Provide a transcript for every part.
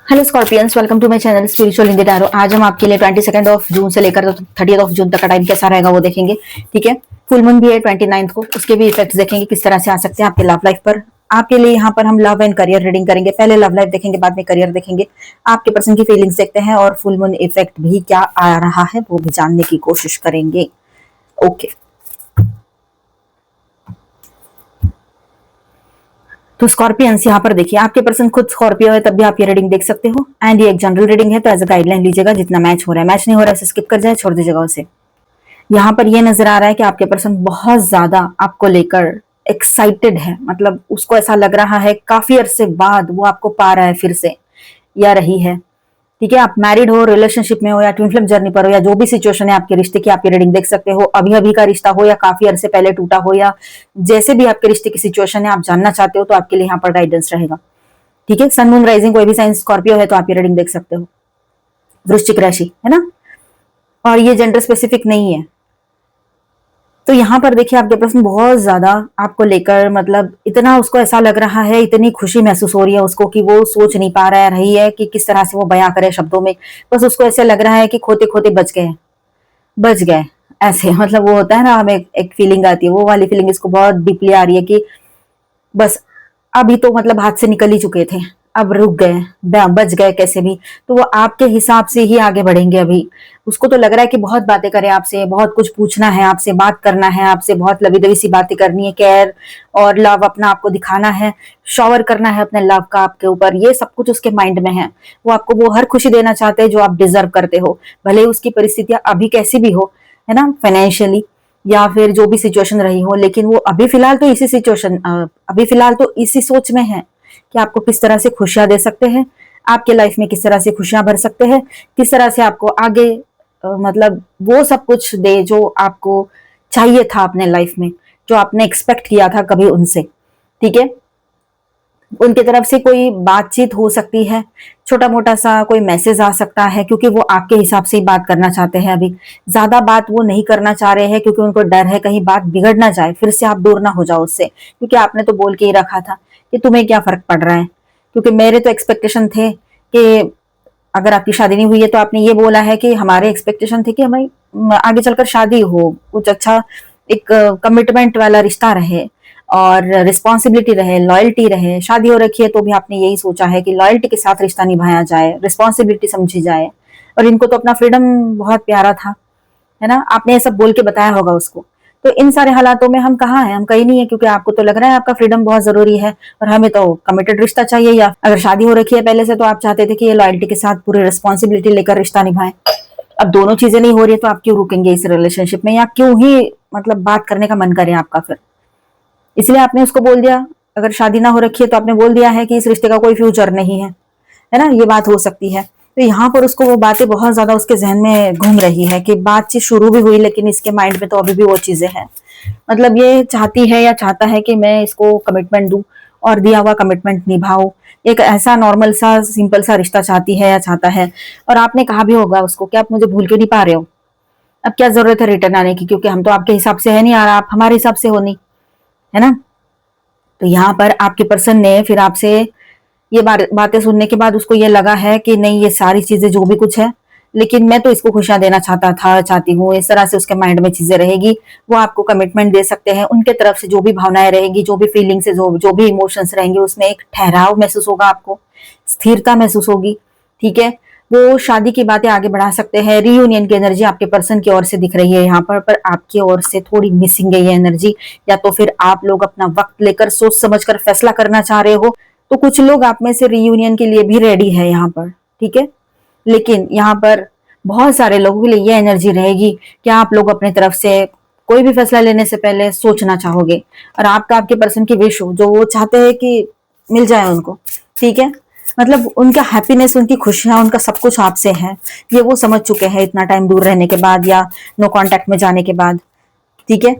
Hello Scorpions, welcome to my channel spiritual India tarot. आज हम आपके लिए 22 ऑफ जून से लेकर 30 जून तक का टाइम कैसा रहेगा वो देखेंगे। ठीक है, फुल मून भी है 29 को, उसके भी इफेक्ट्स देखेंगे किस तरह से आ सकते हैं आपके लव लाइफ पर। आपके लिए यहाँ पर हम लव एंड करियर रीडिंग करेंगे। पहले लव लाइफ देखेंगे, बाद में करियर देखेंगे। आपके पर्सन की फीलिंग्स देखते हैं और फुल मून इफेक्ट भी क्या आ रहा है वो भी जानने की कोशिश करेंगे। ओके, तो स्कॉर्पियंस यहाँ पर देखिए, आपके पर्सन खुद स्कॉर्पियो है तब भी आप ये रीडिंग देख सकते हो। एंड ये एक जनरल रीडिंग है, तो एज अ गाइडलाइन लीजिएगा। जितना मैच हो रहा है, मैच नहीं हो रहा है स्किप कर जाए, छोड़ दीजिएगा उसे। यहाँ पर ये नजर आ रहा है कि आपके पर्सन बहुत ज्यादा आपको लेकर एक्साइटेड है। मतलब उसको ऐसा लग रहा है काफी अरसे बाद वो आपको पा रहा है फिर से, या रही है। ठीक है, आप मैरिड हो, रिलेशनशिप में हो, या ट्विन फ्लेम जर्नी पर हो, या जो भी सिचुएशन है आपके रिश्ते की, आपकी रीडिंग देख सकते हो। अभी अभी का रिश्ता हो या काफी अरसे पहले टूटा हो, या जैसे भी आपके रिश्ते की सिचुएशन है आप जानना चाहते हो, तो आपके लिए यहाँ पर गाइडेंस रहेगा। ठीक है, सन मून राइजिंग कोई भी साइन स्कॉर्पियो है तो आप ये रीडिंग देख सकते हो। वृश्चिक राशि है ना, और ये जेंडर स्पेसिफिक नहीं है। तो यहाँ पर देखिए, आपके प्रश्न बहुत ज्यादा आपको लेकर, मतलब इतना उसको ऐसा लग रहा है, इतनी खुशी महसूस हो रही है उसको कि वो सोच नहीं पा रहा है रही है कि किस तरह से वो बयां करे शब्दों में। बस उसको ऐसे लग रहा है कि खोते खोते बच गए, बच गए ऐसे। मतलब वो होता है ना, हमें एक फीलिंग आती है, वो वाली फीलिंग इसको बहुत डीपली आ रही है कि बस अभी तो मतलब हाथ से निकल ही चुके थे, अब रुक गए, बच गए कैसे भी। तो वो आपके हिसाब से ही आगे बढ़ेंगे। अभी उसको तो लग रहा है कि बहुत बातें करें आपसे, बहुत कुछ पूछना है आपसे, बात करना है आपसे, बहुत लबी दबी सी बातें करनी है, केयर और लव अपना आपको दिखाना है, शॉवर करना है अपने लव का आपके ऊपर। ये सब कुछ उसके माइंड में है। वो आपको वो हर खुशी देना चाहते हैं जो आप डिजर्व करते हो, भले उसकी परिस्थितियां अभी कैसी भी हो, है ना, फाइनेंशियली या फिर जो भी सिचुएशन रही हो। लेकिन वो अभी फिलहाल तो इसी सिचुएशन, अभी फिलहाल तो इसी सोच में है कि आपको किस तरह से खुशियां दे सकते हैं, आपके लाइफ में किस तरह से खुशियां भर सकते हैं, किस तरह से आपको आगे मतलब वो सब कुछ दे जो आपको चाहिए था अपने लाइफ में, जो आपने एक्सपेक्ट किया था कभी उनसे। ठीक है, उनकी तरफ से कोई बातचीत हो सकती है, छोटा मोटा सा कोई मैसेज आ सकता है, क्योंकि वो आपके हिसाब से ही बात करना चाहते हैं। अभी ज्यादा बात वो नहीं करना चाह रहे हैं, क्योंकि उनको डर है कहीं बात बिगड़ ना जाए, फिर से आप दूर ना हो जाओ उससे। क्योंकि आपने तो बोल के ही रखा था कि तुम्हें क्या फर्क पड़ रहा है। क्योंकि मेरे तो एक्सपेक्टेशन थे कि अगर आपकी शादी नहीं हुई है तो आपने ये बोला है कि हमारे एक्सपेक्टेशन थे कि हमारी आगे चलकर शादी हो, कुछ अच्छा एक कमिटमेंट वाला रिश्ता रहे और रिस्पॉन्सिबिलिटी रहे, लॉयल्टी रहे। शादी हो रखी है तो भी आपने यही सोचा है कि लॉयल्टी के साथ रिश्ता निभाया जाए, रिस्पॉन्सिबिलिटी समझी जाए। और इनको तो अपना फ्रीडम बहुत प्यारा था, है ना, आपने ये सब बोल के बताया होगा उसको। तो इन सारे हालातों में हम कहाँ हैं, हम कहीं नहीं है, क्योंकि आपको तो लग रहा है आपका फ्रीडम बहुत जरूरी है और हमें तो कमिटेड रिश्ता चाहिए। या अगर शादी हो रखी है पहले से तो आप चाहते थे कि ये लॉयल्टी के साथ पूरी रिस्पॉन्सिबिलिटी लेकर रिश्ता निभाएं। अब दोनों चीजें नहीं हो रही है तो आप क्यों रुकेंगे इस रिलेशनशिप में, या क्यों ही मतलब बात करने का मन करे आपका फिर। इसलिए आपने उसको बोल दिया, अगर शादी ना हो रखी है तो आपने बोल दिया है कि इस रिश्ते का कोई फ्यूचर नहीं है ना, ये बात हो सकती है। तो यहाँ पर उसको वो बातें बहुत ज्यादा उसके जहन में घूम रही है कि बातचीत शुरू भी हुई लेकिन इसके माइंड में तो अभी भी वो चीजें हैं। मतलब ये चाहती है या चाहता है कि मैं इसको कमिटमेंट दूं और दिया हुआ कमिटमेंट निभाऊं। एक ऐसा नॉर्मल सा सिंपल सा रिश्ता चाहती है या चाहता है। और आपने कहा भी होगा उसको कि आप मुझे भूल के नहीं पा रहे हो, अब क्या जरूरत है रिटर्न आने की, क्योंकि हम तो आपके हिसाब से है नहीं, आ रहा आप हमारे हिसाब से हो नहीं, है ना। तो यहाँ पर आपके पर्सन ने फिर आपसे ये बातें सुनने के बाद उसको ये लगा है कि नहीं, ये सारी चीजें जो भी कुछ है, लेकिन मैं तो इसको खुशियां देना चाहता था, चाहती हूँ। इस तरह से उसके माइंड में चीजें रहेगी। वो आपको कमिटमेंट दे सकते हैं, उनके तरफ से जो भी भावनाएं रहेगी, जो भी फीलिंग्स, जो भी इमोशंस रहेंगे, उसमें एक ठहराव महसूस होगा, आपको स्थिरता महसूस होगी। ठीक है, वो शादी की बातें आगे बढ़ा सकते हैं। रीयूनियन की एनर्जी आपके पर्सन की ओर से दिख रही है यहाँ पर आपकी ओर से थोड़ी मिसिंग है ये एनर्जी। या तो फिर आप लोग अपना वक्त लेकर सोच समझकर फैसला करना चाह रहे हो, तो कुछ लोग आप में से रीयूनियन के लिए भी रेडी है यहाँ पर। ठीक है, लेकिन यहाँ पर बहुत सारे लोगों के लिए ये एनर्जी रहेगी कि आप लोग अपने तरफ से कोई भी फैसला लेने से पहले सोचना चाहोगे। और आपका आपके पर्सन की विश हो, जो वो चाहते हैं कि मिल जाए उनको। ठीक है, मतलब उनका हैप्पीनेस, उनकी खुशियां, उनका सब कुछ आपसे है, ये वो समझ चुके हैं इतना टाइम दूर रहने के बाद या नो कांटेक्ट में जाने के बाद। ठीक है,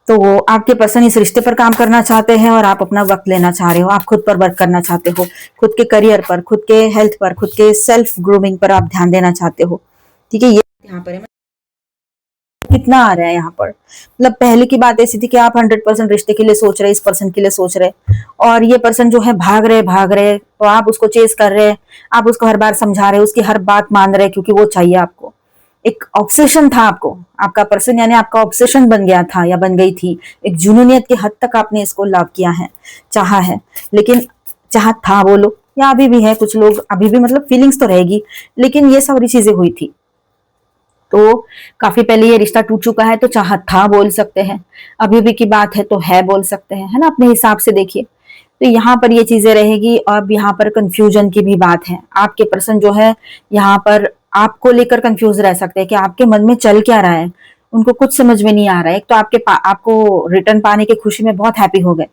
तो आपके पर्सन इस रिश्ते पर काम करना चाहते हैं और आप अपना वक्त लेना चाह रहे हो, आप खुद पर वर्क करना चाहते हो, खुद के करियर पर, खुद के हेल्थ पर, खुद के सेल्फ ग्रूमिंग पर आप ध्यान देना चाहते हो। ठीक है, ये यहाँ पर है कि कितना आ रहा है यहाँ पर। मतलब पहले की बात ऐसी थी कि आप 100% रिश्ते के लिए सोच रहे, इस पर्सन के लिए सोच रहे, और ये पर्सन जो है भाग रहे, तो आप उसको चेस कर रहे, आप उसको हर बार समझा रहे, उसकी हर बात मान रहे, क्योंकि वो चाहिए आपको। एक ऑब्सेशन था आपको, आपका पर्सन यानी आपका ऑब्सेशन बन गया था या बन गई थी। एक जुनूनियत की हद तक आपने इसको लव किया है, चाहा है। लेकिन चाहत था बोलो या अभी भी है, कुछ लोग अभी भी मतलब फीलिंग्स तो रहेगी, लेकिन ये सारी चीजें हुई थी। तो काफी पहले ये रिश्ता टूट चुका है, तो चाहत था बोल सकते हैं, अभी भी की बात है तो है बोल सकते हैं, है ना, अपने हिसाब से देखिए। तो यहाँ पर ये चीजें रहेगी। अब यहाँ पर कंफ्यूजन की भी बात है। आपके पर्सन जो है यहाँ पर आपको लेकर कंफ्यूज रह सकते हैं कि आपके मन में चल क्या रहा है, उनको कुछ समझ में नहीं आ रहा है। एक तो आपको रिटर्न पाने की खुशी में बहुत हैप्पी हो गए,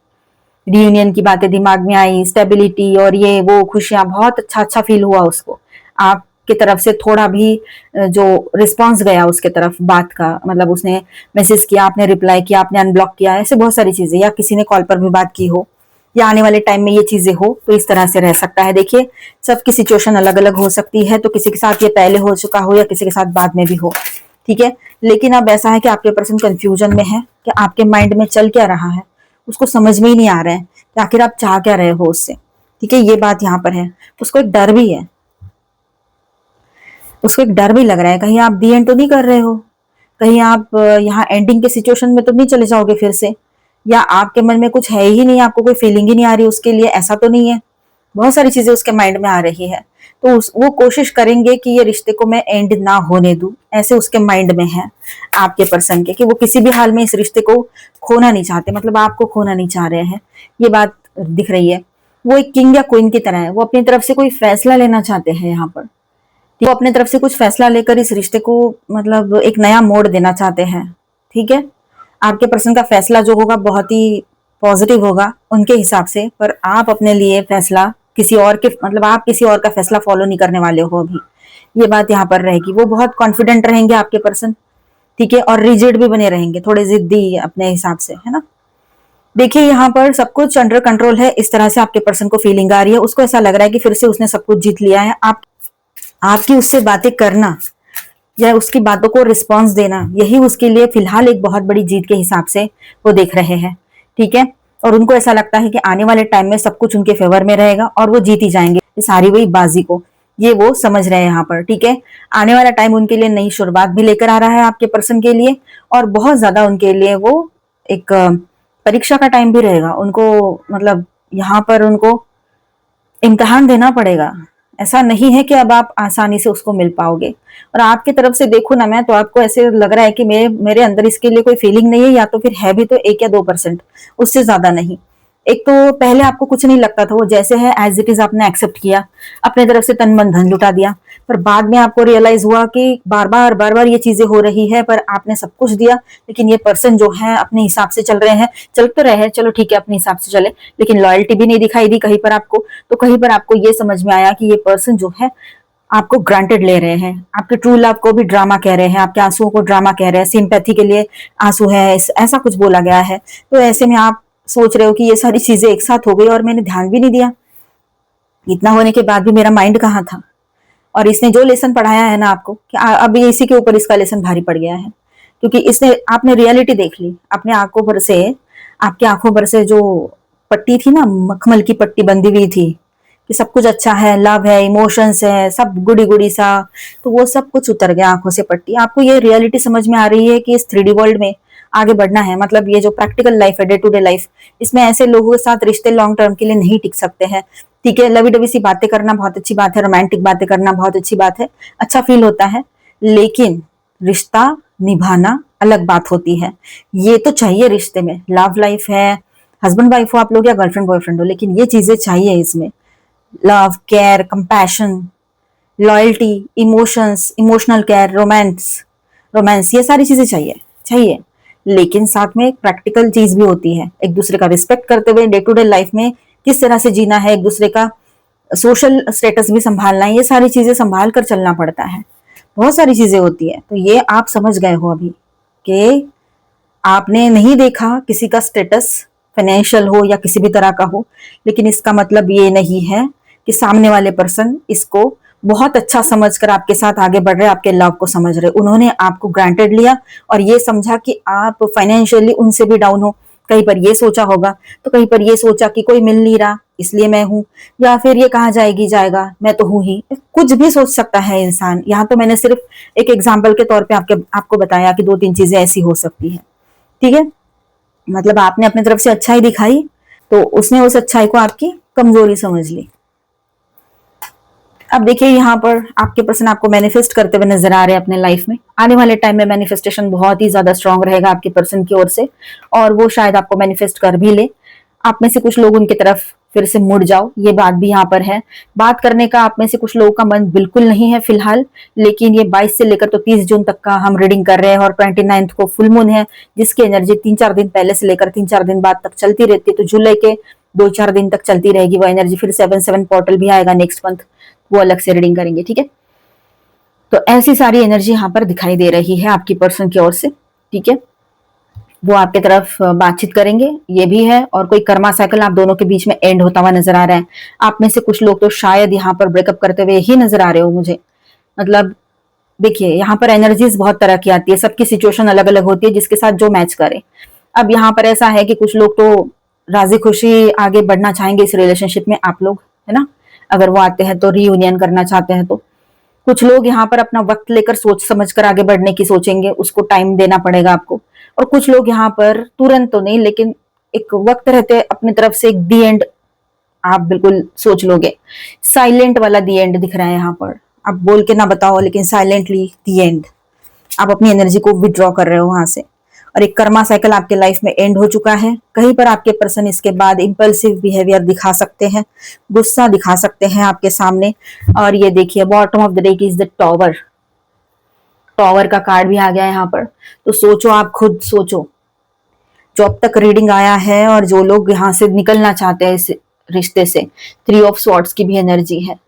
रियूनियन की बातें दिमाग में आई, स्टेबिलिटी और ये वो खुशियां, बहुत अच्छा अच्छा फील हुआ उसको। आपकी तरफ से थोड़ा भी जो रिस्पांस गया उसके तरफ बात का, मतलब उसने मैसेज किया, आपने रिप्लाई किया, आपने अनब्लॉक किया, ऐसे बहुत सारी चीजें, या किसी ने कॉल पर भी बात की हो, या आने वाले टाइम में ये चीजें हो, तो इस तरह से रह सकता है। देखिए, सबकी सिचुएशन अलग अलग हो सकती है, तो किसी के साथ ये पहले हो चुका हो या किसी के साथ बाद में भी हो, ठीक है। लेकिन अब ऐसा है कि आपके पर्सन कंफ्यूजन में है कि आपके माइंड में चल क्या रहा है, उसको समझ में ही नहीं आ रहा है कि आखिर आप चाह क्या रहे हो उससे, ठीक है। ये बात यहाँ पर है। उसको एक डर भी है, उसको एक डर भी लग रहा है, कहीं आप दी एंड तो नहीं कर रहे हो, कहीं आप यहाँ एंडिंग के सिचुएशन में तो नहीं चले जाओगे फिर से, या आपके मन में कुछ है ही नहीं, आपको कोई फीलिंग ही नहीं आ रही उसके लिए, ऐसा तो नहीं है। बहुत सारी चीजें उसके माइंड में आ रही है, तो वो कोशिश करेंगे कि ये रिश्ते को मैं एंड ना होने दूं, ऐसे उसके माइंड में है आपके पर्सन के, कि वो किसी भी हाल में इस रिश्ते को खोना नहीं चाहते, मतलब आपको खोना नहीं चाह रहे हैं, ये बात दिख रही है। वो एक किंग या क्वीन की तरह है, वो अपनी तरफ से कोई फैसला लेना चाहते हैं यहाँ पर, वो अपनी तरफ से कुछ फैसला लेकर इस रिश्ते को मतलब एक नया मोड़ देना चाहते हैं, ठीक है। आपके पर्सन का फैसला जो होगा बहुत ही पॉजिटिव होगा उनके हिसाब से, पर आप अपने लिए फैसला किसी और के, मतलब आप किसी और का फैसला फॉलो नहीं करने वाले हो अभी, ये बात यहाँ पर रहेगी। वो बहुत कॉन्फिडेंट रहेंगे आपके पर्सन, ठीक है, और रिजिड भी बने रहेंगे, थोड़े जिद्दी अपने हिसाब से, है ना। देखिए, यहाँ पर सब कुछ अंडर कंट्रोल है, इस तरह से आपके पर्सन को फीलिंग आ रही है। उसको ऐसा लग रहा है कि फिर से उसने सब कुछ जीत लिया है। आपकी उससे बातें करना या उसकी बातों को रिस्पॉन्स देना, यही उसके लिए फिलहाल एक बहुत बड़ी जीत के हिसाब से वो देख रहे हैं, ठीक है। और उनको ऐसा लगता है कि आने वाले टाइम में सब कुछ उनके फेवर में रहेगा और वो जीत ही जाएंगे इस हारी हुई बाजी को, ये वो समझ रहे हैं यहाँ पर, ठीक है। आने वाला टाइम उनके लिए नई शुरुआत भी लेकर आ रहा है आपके पर्सन के लिए, और बहुत ज्यादा उनके लिए वो एक परीक्षा का टाइम भी रहेगा उनको, मतलब यहाँ पर उनको इम्तिहान देना पड़ेगा। ऐसा नहीं है कि अब आप आसानी से उसको मिल पाओगे। और आपकी तरफ से देखो ना मैं, तो आपको ऐसे लग रहा है कि मेरे अंदर इसके लिए कोई फीलिंग नहीं है, या तो फिर है भी तो 1 या 2%, उससे ज्यादा नहीं। एक तो पहले आपको कुछ नहीं लगता था, वो जैसे है एज इट इज आपने एक्सेप्ट किया, अपने तरफ से तन मन धन लुटा दिया, पर बाद में आपको रियलाइज हुआ कि बार बार ये चीजें हो रही है, पर आपने सब कुछ दिया, लेकिन ये पर्सन जो है अपने हिसाब से चल रहे हैं, चल तो रहे हैं, चलो ठीक है अपने हिसाब से चले, लेकिन लॉयल्टी भी नहीं दिखाई दी कहीं पर आपको। तो कहीं पर आपको ये समझ में आया कि ये पर्सन जो है आपको ग्रांटेड ले रहे हैं, आपके ट्रू लव को भी ड्रामा कह रहे हैं, आपके आंसुओं को ड्रामा कह रहे हैं, सिंपैथी के लिए आंसू है, ऐसा कुछ बोला गया है। तो ऐसे में आप सोच रहे हो कि ये सारी चीजें एक साथ हो गई और मैंने ध्यान भी नहीं दिया, इतना होने के बाद भी मेरा माइंड कहाँ था। और इसने जो लेसन पढ़ाया है ना आपको, कि अब इसी के ऊपर इसका लेसन भारी पड़ गया है, क्योंकि इसने आपने रियलिटी देख ली अपने आंखों पर से, आपकी आंखों पर से जो पट्टी थी ना, मखमल की पट्टी बंधी हुई थी कि सब कुछ अच्छा है, लव है, इमोशंस है, सब गुड़ी गुड़ी सा, तो वो सब कुछ उतर गया आंखों से पट्टी। आपको ये रियलिटी समझ में आ रही है कि इस 3D वर्ल्ड में आगे बढ़ना है, मतलब ये जो प्रैक्टिकल लाइफ है, डे टू डे लाइफ, इसमें ऐसे लोगों के साथ रिश्ते लॉन्ग टर्म के लिए नहीं टिक सकते हैं, ठीक है। लवी डवी सी बातें करना बहुत अच्छी बात है, रोमांटिक बातें करना बहुत अच्छी बात है, अच्छा फील होता है, लेकिन रिश्ता निभाना अलग बात होती है। ये तो चाहिए रिश्ते में, लव लाइफ है, हस्बैंड वाइफ हो आप लोग या गर्लफ्रेंड बॉयफ्रेंड हो, लेकिन ये चीजें चाहिए इसमें, love, care, compassion, loyalty, emotions, emotional care, romance, ये सारी चीजें चाहिए चाहिए। लेकिन साथ में एक प्रैक्टिकल चीज भी होती है, एक दूसरे का रिस्पेक्ट करते हुए डे टू डे लाइफ में किस तरह से जीना है, एक दूसरे का सोशल स्टेटस भी संभालना है, ये सारी चीजें संभाल कर चलना पड़ता है, बहुत सारी चीजें होती है। तो ये आप समझ गए हो अभी कि आपने नहीं देखा किसी का स्टेटस, फाइनेंशियल हो या किसी भी तरह का हो, लेकिन इसका मतलब ये नहीं है कि सामने वाले पर्सन इसको बहुत अच्छा समझकर आपके साथ आगे बढ़ रहे, आपके लव को समझ रहे। उन्होंने आपको ग्रांटेड लिया और ये समझा कि आप फाइनेंशियली उनसे भी डाउन हो। कहीं पर ये सोचा होगा, तो कहीं पर ये सोचा कि कोई मिल नहीं रहा इसलिए मैं हूं, या फिर ये कहा जाएगी जाएगा, मैं तो हूं ही। कुछ भी सोच सकता है इंसान। यहाँ तो मैंने सिर्फ एक एग्जाम्पल के तौर पे आपको बताया कि 2-3 चीजें ऐसी हो सकती है। ठीक है, मतलब आपने अपनी तरफ से अच्छाई दिखाई तो उसने उस अच्छाई को आपकी कमजोरी समझ ली। अब देखिए यहाँ पर आपके पर्सन आपको मैनिफेस्ट करते हुए नजर आ रहे हैं अपने लाइफ में। आने वाले टाइम में मैनिफेस्टेशन बहुत ही ज्यादा स्ट्रांग रहेगा आपके पर्सन की ओर से, और वो शायद आपको मैनिफेस्ट कर भी ले। आप में से कुछ लोग उनकी तरफ फिर से मुड़ जाओ, ये बात भी यहाँ पर है। बात करने का आप में से कुछ लोगों का मन बिल्कुल नहीं है फिलहाल, लेकिन ये 22 से लेकर तो 30 जून तक का हम रीडिंग कर रहे हैं, और 29 को फुल मून है, जिसकी एनर्जी 3-4 दिन पहले से लेकर 3-4 दिन बाद तक चलती रहती है। तो जुलाई के 2-4 दिन तक चलती रहेगी वो एनर्जी। फिर 7-7 पोर्टल भी आएगा नेक्स्ट मंथ, वो अलग से रीडिंग करेंगे। ठीक है, तो ऐसी सारी एनर्जी यहाँ पर दिखाई दे रही है आपकी पर्सन की ओर से। ठीक है, वो आपके तरफ बातचीत करेंगे, ये भी है। और कोई कर्मा साइकिल आप दोनों के बीच में एंड होता हुआ नजर आ रहा है। आप में से कुछ लोग तो शायद यहाँ पर ब्रेकअप करते हुए ही नजर आ रहे हो मुझे। मतलब देखिए यहाँ पर एनर्जीज बहुत तरह की आती है, सबकी सिचुएशन अलग अलग होती है, जिसके साथ जो मैच करे। अब यहाँ पर ऐसा है कि कुछ लोग तो राजी खुशी आगे बढ़ना चाहेंगे इस रिलेशनशिप में, आप लोग, है ना। अगर वो आते हैं तो रीयूनियन करना चाहते हैं। तो कुछ लोग यहाँ पर अपना वक्त लेकर सोच समझ कर आगे बढ़ने की सोचेंगे, उसको टाइम देना पड़ेगा आपको। और कुछ लोग यहाँ पर तुरंत तो नहीं, लेकिन एक वक्त रहते अपनी तरफ से एक दी एंड आप बिल्कुल सोच लोगे। साइलेंट वाला दी एंड दिख रहा है यहाँ पर। आप बोल के ना बताओ, लेकिन साइलेंटली दी एंड, आप अपनी एनर्जी को विड्रॉ कर रहे हो वहां से। और एक कर्मा साइकिल आपके लाइफ में एंड हो चुका है। कहीं पर आपके पर्सन इसके बाद इंपल्सिव बिहेवियर दिखा सकते हैं, गुस्सा दिखा सकते हैं आपके सामने। और ये देखिए bottom of the deck is the tower. Tower का कार्ड भी आ गया है यहाँ पर। तो सोचो, आप खुद सोचो, जो अब तक रीडिंग आया है और जो लोग यहाँ से निकलना चाहते हैं इस रिश्ते से, 3 ऑफ स्वॉर्ड्स की भी एनर्जी है।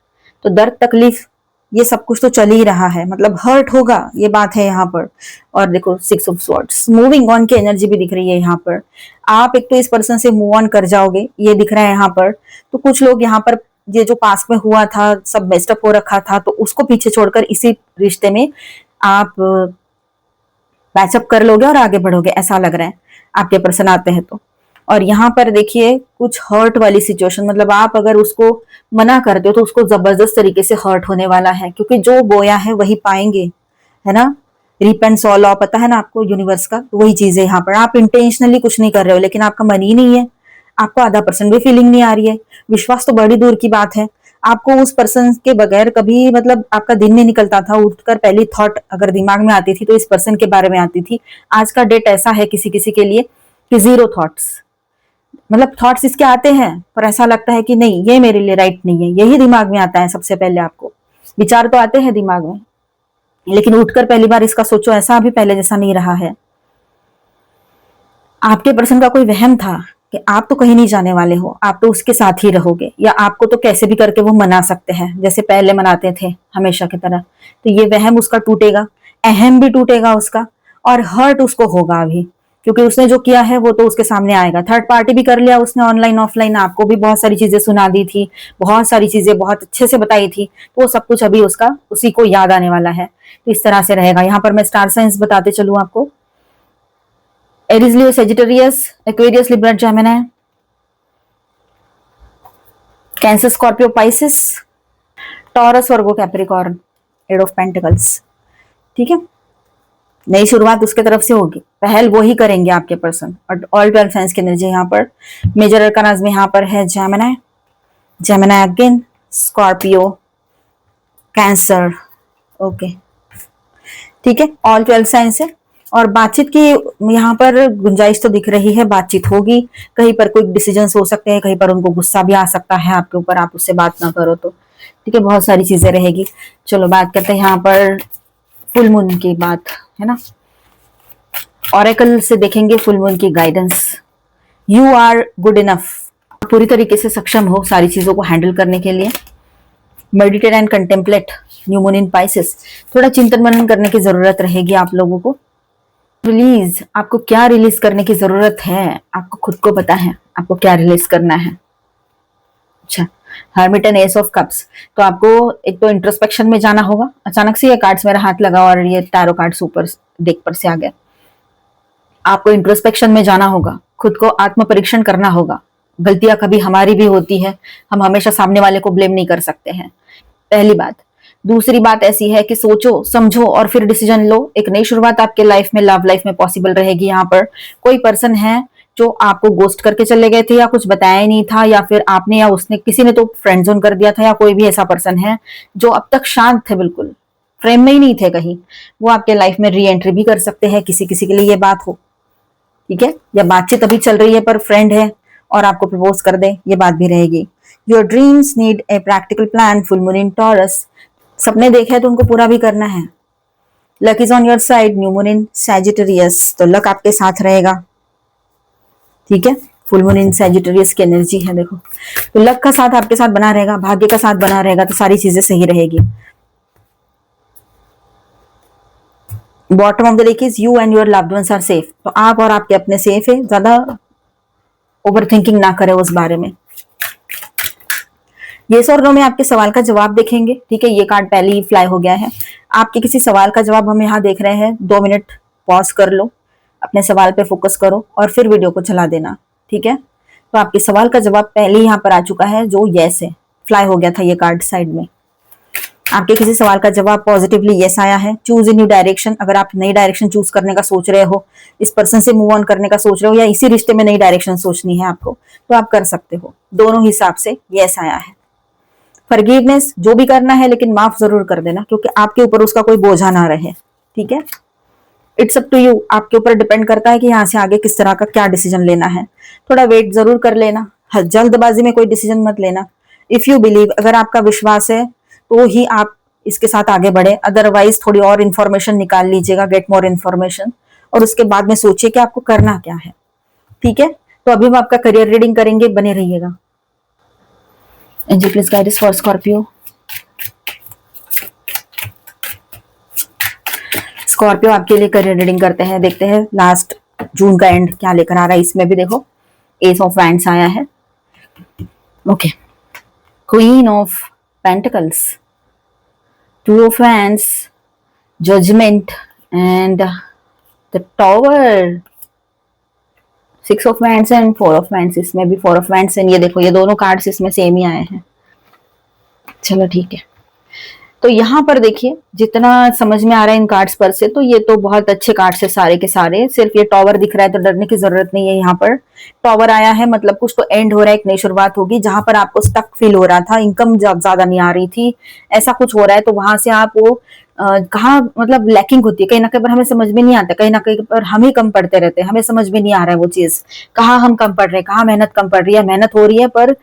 तो दर्द तकलीफ ये सब कुछ तो चल ही रहा है, मतलब हर्ट होगा, ये बात है यहाँ पर। और देखो 6 ऑफ स्वॉर्ड्स, मूविंग ऑन की एनर्जी भी दिख रही है यहाँ पर। आप एक तो इस पर्सन से मूव ऑन कर जाओगे, ये दिख रहा है यहाँ पर। तो कुछ लोग यहाँ पर ये जो पास में हुआ था, सब बेस्टअप हो रखा था, तो उसको पीछे छोड़कर इसी रिश्ते में आप पैचअप कर लोगे और आगे बढ़ोगे, ऐसा लग रहा है आपके पर्सन आते हैं तो। और यहाँ पर देखिए कुछ हर्ट वाली सिचुएशन, मतलब आप अगर उसको मना करते हो तो उसको जबरदस्त तरीके से हर्ट होने वाला है, क्योंकि जो बोया है वही पाएंगे, है ना। रीप एंड सॉ लॉ पता है ना आपको यूनिवर्स का, तो वही चीज है यहाँ पर। आप इंटेंशनली कुछ नहीं कर रहे हो, लेकिन आपका मन ही नहीं है, आपको आधा % भी फीलिंग नहीं आ रही है। विश्वास तो बड़ी दूर की बात है। आपको उस पर्सन के बगैर कभी, मतलब आपका दिन नहीं निकलता था। उठकर पहली थॉट अगर दिमाग में आती थी तो इस पर्सन के बारे में आती थी। आज का डेट ऐसा है किसी किसी के लिए कि 0 थॉट्स, मतलब थॉट्स इसके आते हैं पर ऐसा लगता है कि नहीं ये मेरे लिए राइट नहीं है, यही दिमाग में आता है सबसे पहले। आपको विचार तो आते हैं दिमाग में, लेकिन उठकर पहली बार इसका सोचो, ऐसा अभी पहले जैसा नहीं रहा है। आपके पर्सन का कोई वहम था कि आप तो कहीं नहीं जाने वाले हो, आप तो उसके साथ ही रहोगे, या आपको तो कैसे भी करके वो मना सकते हैं जैसे पहले मनाते थे हमेशा की तरह। तो ये वहम उसका टूटेगा, अहम भी टूटेगा उसका, और हर्ट उसको होगा अभी, क्योंकि उसने जो किया है वो तो उसके सामने आएगा। थर्ड पार्टी भी कर लिया उसने, ऑनलाइन ऑफलाइन, आपको भी बहुत सारी चीजें सुना दी थी, बहुत सारी चीजें बहुत अच्छे से बताई थी, तो वो सब कुछ अभी उसका उसी को याद आने वाला है। तो इस तरह से रहेगा। यहाँ पर मैं स्टार साइंस बताते चलूं आपको। Aries, Leo, Sagittarius, Aquarius, Libra, Gemini, cancer, Scorpio, Pisces, taurus, Virgo, Capricorn, 8 of pentacles. ठीक है, नई शुरुआत उसके तरफ से होगी, पहल वो ही करेंगे आपके पर्सन। और ऑल 12 साइंस की एनर्जी यहाँ पर। मेजर अरकानाज में यहाँ पर है Gemini, Gemini again, Scorpio, cancer. Okay, ठीक है, ऑल 12 साइंस है। और बातचीत की यहाँ पर गुंजाइश तो दिख रही है, बातचीत होगी। कहीं पर कोई डिसीजंस हो सकते हैं, कहीं पर उनको गुस्सा भी आ सकता है आपके ऊपर, आप उससे बात ना करो तो। ठीक है, बहुत सारी चीजें रहेगी। चलो बात करते हैं यहाँ पर फुल मून की बात, है ना। ऑरेकल से देखेंगे फुल मून की guidance. You are good enough, पूरी तरीके से सक्षम हो सारी चीजों को हैंडल करने के लिए। Meditate and contemplate, new moon in Pisces. थोड़ा चिंतन मनन करने की जरूरत रहेगी आप लोगों को। रिलीज, आपको क्या रिलीज करने की जरूरत है, आपको खुद को पता है आपको क्या रिलीज करना है। अच्छा, hermit and S of cups. तो आपको एक तो इंट्रोस्पेक्शन में जाना होगा। अचानक से ये कार्ड्स मेरा हाथ लगा और ये टैरो कार्ड्स ऊपर डेक पर से आ गए। आपको इंट्रोस्पेक्शन में जाना होगा, खुद को आत्म परीक्षण करना होगा। गलतियां कभी हमारी भी होती है, हम हमेशा सामने वाले को ब्लेम नहीं कर सकते हैं, पहली बात। दूसरी बात ऐसी है कि सोचो समझो और फिर डिसीजन लो। एक नई शुरुआत आपके लाइफ में, लव लाइफ में पॉसिबल रहेगी। यहाँ पर कोई पर्सन है जो आपको गोस्ट करके चले गए थे, या कुछ बताया ही नहीं था, या फिर आपने या उसने, किसी ने तो फ्रेंड जोन कर दिया था, या कोई भी ऐसा पर्सन है जो अब तक शांत थे, बिल्कुल फ्रेम में ही नहीं थे कहीं, वो आपके लाइफ में री एंट्री भी कर सकते हैं। किसी किसी के लिए ये बात हो, ठीक है, या बातचीत अभी चल रही है पर फ्रेंड है और आपको प्रपोज कर दे, ये बात भी रहेगी। Your dreams need a practical plan, full moon in taurus. सपने देखे तो उनको पूरा भी करना है। Luck is on your side, new moon in Sagittarius, तो लक आपके साथ रहेगा, ठीक है। फुल मून इन सैजिटेरियस की एनर्जी है, देखो, तो लक का साथ आपके साथ बना रहेगा, भाग्य का साथ बना रहेगा, तो सारी चीजें सही रहेगी। Bottom of the deck is you and your loved ones are safe, तो आप और आपके अपने सेफ है, ज्यादा ओवर थिंकिंग ना करें उस बारे में। येस और नो में आपके सवाल का जवाब देखेंगे, ठीक है। ये कार्ड पहले ही फ्लाई हो गया है। आपके किसी सवाल का जवाब हम यहाँ देख रहे हैं। 2 मिनट पॉज कर लो, अपने सवाल पे फोकस करो और फिर वीडियो को चला देना, ठीक है। तो आपके सवाल का जवाब पहले ही यहाँ पर आ चुका है, जो येस है। फ्लाई हो गया था ये कार्ड साइड में। आपके किसी सवाल का जवाब पॉजिटिवली येस आया है। चूज ए न्यू डायरेक्शन, अगर आप नई डायरेक्शन चूज करने का सोच रहे हो, इस पर्सन से मूव ऑन करने का सोच रहे हो, या इसी रिश्ते में नई डायरेक्शन सोचनी है आपको, तो आप कर सकते हो। दोनों हिसाब से येस आया है। फॉरगिवनेस, जो भी करना है लेकिन माफ जरूर कर देना, क्योंकि आपके ऊपर उसका कोई बोझा ना रहे, ठीक है। इट्स अप टू यू, आपके ऊपर डिपेंड करता है कि यहाँ से आगे किस तरह का क्या डिसीजन लेना है। थोड़ा वेट जरूर कर लेना, जल्दबाजी में कोई डिसीजन मत लेना। इफ यू बिलीव, अगर आपका विश्वास है तो ही आप इसके साथ आगे बढ़े, अदरवाइज थोड़ी और इन्फॉर्मेशन निकाल लीजिएगा, गेट मोर इन्फॉर्मेशन, और उसके बाद में सोचिए कि आपको करना क्या है, ठीक है। तो अभी हम आपका करियर रीडिंग करेंगे, बने रहिएगा। Angel please guide us for Scorpio. Scorpio आपके लिए करियर रीडिंग करते हैं, देखते हैं लास्ट जून का एंड क्या लेकर आ रहा है। इसमें भी देखो एस ऑफ वैंड्स आया है, okay, queen of pentacles, 2 of Wands, Judgment and the Tower, 6 of Wands and 4 of Wands। इसमें भी 4 of Wands and ये देखो, ये दोनों कार्ड्स इसमें सेम ही आए हैं। चलो ठीक है, तो यहाँ पर देखिए जितना समझ में आ रहा है इन कार्ड्स पर से, तो ये तो बहुत अच्छे कार्ड्स है सारे के सारे। सिर्फ ये टॉवर दिख रहा है तो डरने की जरूरत नहीं है। यहाँ पर टॉवर आया है, मतलब कुछ तो एंड हो रहा है, एक नई शुरुआत होगी। जहां पर आपको स्टक फील हो रहा था, इनकम ज्यादा नहीं आ रही थी, ऐसा कुछ हो रहा है, तो वहां से आप वो कहाँ मतलब लैकिंग होती है कहीं ना कहीं पर, हमें समझ में नहीं आता, कहीं ना कहीं पर हम ही कम पढ़ते रहते हैं, हमें समझ में नहीं आ रहा है वो चीज, कहाँ हम कम पढ़ रहे हैं, कहाँ मेहनत कम पड़ रही है। मेहनत हो रही है पर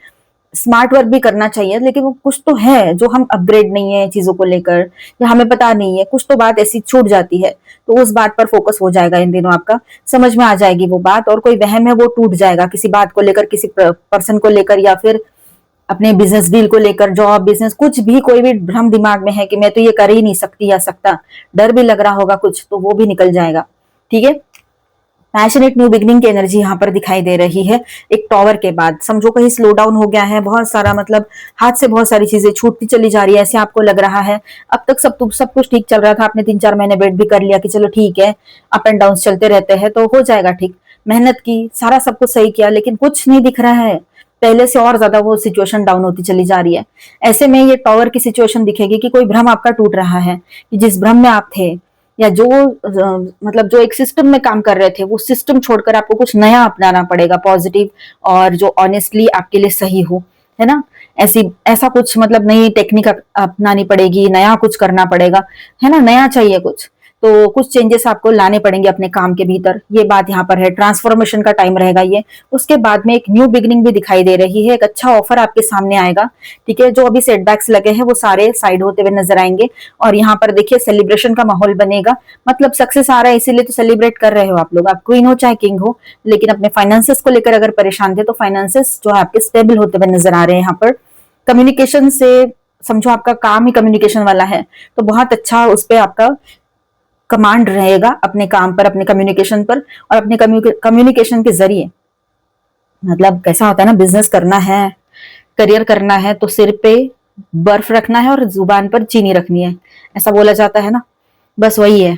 स्मार्ट वर्क भी करना चाहिए, लेकिन वो कुछ तो है जो हम अपग्रेड नहीं है चीजों को लेकर, या हमें पता नहीं है, कुछ तो बात ऐसी छूट जाती है। तो उस बात पर फोकस हो जाएगा इन दिनों, आपका समझ में आ जाएगी वो बात, और कोई वहम है वो टूट जाएगा किसी बात को लेकर, किसी पर्सन को लेकर, या फिर अपने बिजनेस डील को लेकर, जॉब बिजनेस कुछ भी, कोई भी भ्रम दिमाग में है कि मैं तो ये कर ही नहीं सकती या सकता, डर भी लग रहा होगा कुछ, तो वो भी निकल जाएगा, ठीक है। पैशनेट न्यू बिगनिंग की एनर्जी यहाँ पर दिखाई दे रही है। एक टॉवर के बाद समझो कहीं स्लो डाउन हो गया है, बहुत सारा मतलब हाथ से बहुत सारी चीजें छूटती चली जा रही है, ऐसे आपको लग रहा है। अब तक सब कुछ ठीक चल रहा था, आपने 3-4 महीने वेट भी कर लिया कि चलो ठीक है, अप एंड डाउन चलते रहते हैं तो हो जाएगा ठीक, मेहनत की, सारा सब कुछ सही किया, लेकिन कुछ नहीं दिख रहा है, पहले से और ज्यादा वो सिचुएशन डाउन होती चली जा रही है। ऐसे में ये टॉवर की सिचुएशन दिखेगी कि कोई भ्रम आपका टूट रहा है, कि जिस भ्रम में आप थे, या जो मतलब जो एक सिस्टम में काम कर रहे थे, वो सिस्टम छोड़कर आपको कुछ नया अपनाना पड़ेगा, पॉजिटिव, और जो ऑनेस्टली आपके लिए सही हो, है ना। ऐसा कुछ मतलब नई टेक्निक अपनानी पड़ेगी, नया कुछ करना पड़ेगा, है ना, नया चाहिए कुछ, तो कुछ चेंजेस आपको लाने पड़ेंगे अपने काम के भीतर, ये बात यहाँ पर है। ट्रांसफॉर्मेशन का टाइम रहेगा ये। उसके बाद में एक न्यू बिगनिंग भी दिखाई दे रही है, एक अच्छा ऑफर आपके सामने आएगा, ठीक है। जो अभी सेटबैक्स लगे हैं वो सारे साइड होते हुए नजर आएंगे, और यहाँ पर देखिए सेलिब्रेशन का माहौल बनेगा, मतलब सक्सेस आ रहा है इसीलिए तो सेलिब्रेट कर रहे हो आप लोग, आप क्वीन हो चाहे किंग हो, लेकिन अपने फाइनेंसेस को लेकर अगर परेशान थे तो फाइनेंसेस जो है आपके स्टेबल होते हुए नजर आ रहे हैं। यहाँ पर कम्युनिकेशन से समझो आपका काम ही कम्युनिकेशन वाला है, तो बहुत अच्छा उस पर आपका कमांड रहेगा अपने काम पर, अपने कम्युनिकेशन पर, और अपने कम्युनिकेशन के जरिए, मतलब कैसा होता है ना, बिजनेस करना है, करियर करना है तो सिर पे बर्फ रखना है और जुबान पर चीनी रखनी है, ऐसा बोला जाता है ना, बस वही है।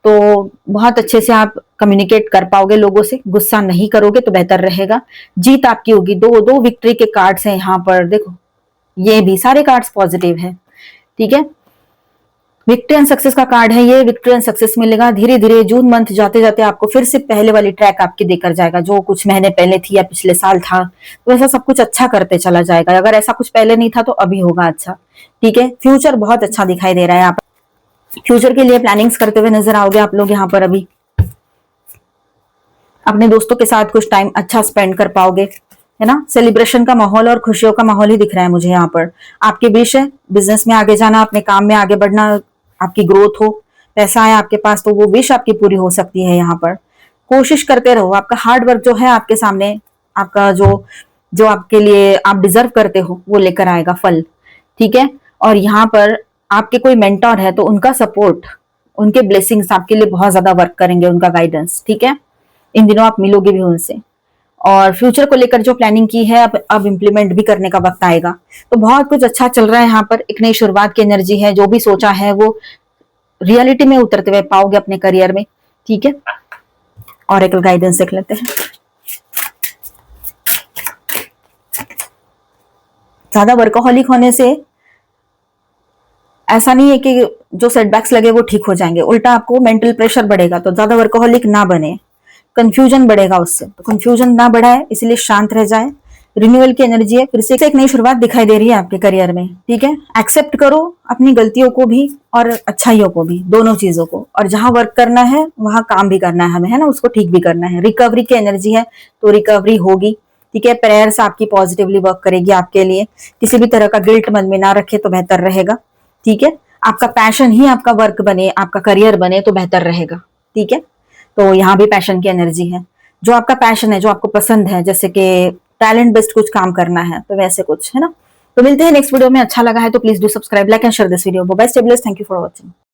तो बहुत अच्छे से आप कम्युनिकेट कर पाओगे लोगों से, गुस्सा नहीं करोगे तो बेहतर रहेगा। जीत आपकी होगी। दो दो विक्ट्री के कार्ड्स हैं यहाँ पर, देखो ये भी सारे कार्ड्स पॉजिटिव है, ठीक है। विक्ट्री एंड सक्सेस का कार्ड है ये, विक्ट्री एंड सक्सेस मिलेगा धीरे धीरे। जून मंथ जाते जाते आपको फिर से पहले वाली ट्रैक आपकी देकर जाएगा, जो कुछ महीने पहले थी या पिछले साल था, तो ऐसा सब कुछ अच्छा करते चला जाएगा। अगर ऐसा कुछ पहले नहीं था तो अभी होगा अच्छा, ठीक है। फ्यूचर बहुत अच्छा दिखाई दे रहा है, आप फ्यूचर के लिए प्लानिंग्स करते हुए नजर आओगे आप लोग यहाँ पर। अभी अपने दोस्तों के साथ कुछ टाइम अच्छा स्पेंड कर पाओगे, है ना। सेलिब्रेशन का माहौल और खुशियों का माहौल ही दिख रहा है मुझे यहाँ पर। आपके विश है बिजनेस में आगे जाना, अपने काम में आगे बढ़ना, आपकी ग्रोथ हो, पैसा है आपके पास तो वो विश आपकी पूरी हो सकती है यहाँ पर। कोशिश करते रहो, आपका हार्ड वर्क जो है आपके सामने, आपका जो जो आपके लिए आप डिजर्व करते हो वो लेकर आएगा फल, ठीक है। और यहाँ पर आपके कोई मेंटोर है तो उनका सपोर्ट, उनके ब्लेसिंग्स आपके लिए बहुत ज्यादा वर्क करेंगे, उनका गाइडेंस, ठीक है। इन दिनों आप मिलोगे भी उनसे। और फ्यूचर को लेकर जो प्लानिंग की है अब इम्प्लीमेंट भी करने का वक्त आएगा। तो बहुत कुछ अच्छा चल रहा है यहाँ पर, एक नई शुरुआत की एनर्जी है। जो भी सोचा है वो रियलिटी में उतरते हुए पाओगे अपने करियर में, ठीक है। ऑरेकल गाइडेंस देख लेते हैं। ज्यादा वर्कोहॉलिक होने से ऐसा नहीं है कि जो सेटबैक्स लगे वो ठीक हो जाएंगे, उल्टा आपको मेंटल प्रेशर बढ़ेगा। तो ज्यादा वर्कोहॉलिक ना बने, कंफ्यूजन बढ़ेगा उससे, तो कंफ्यूजन ना बढ़ाए, इसलिए शांत रह जाए। रिन्यूअल की एनर्जी है, फिर से एक नई शुरुआत दिखाई दे रही है आपके करियर में, ठीक है। एक्सेप्ट करो अपनी गलतियों को भी और अच्छाइयों को भी, दोनों चीजों को। और जहां वर्क करना है वहां काम भी करना है हमें, है ना, उसको ठीक भी करना है। रिकवरी की एनर्जी है तो रिकवरी होगी, ठीक है। प्रेयर्स आपकी पॉजिटिवली वर्क करेगी आपके लिए। किसी भी तरह का गिल्ट मन में ना रखे तो बेहतर रहेगा, ठीक है। आपका पैशन ही आपका वर्क बने, आपका करियर बने तो बेहतर रहेगा, ठीक है। तो यहाँ भी पैशन की एनर्जी है। जो आपका पैशन है, जो आपको पसंद है, जैसे कि टैलेंट बेस्ड कुछ काम करना है तो वैसे कुछ, है ना। तो मिलते हैं नेक्स्ट वीडियो में। अच्छा लगा है तो please do subscribe, like and share this video. Bye bye, stay blessed, thank you for watching.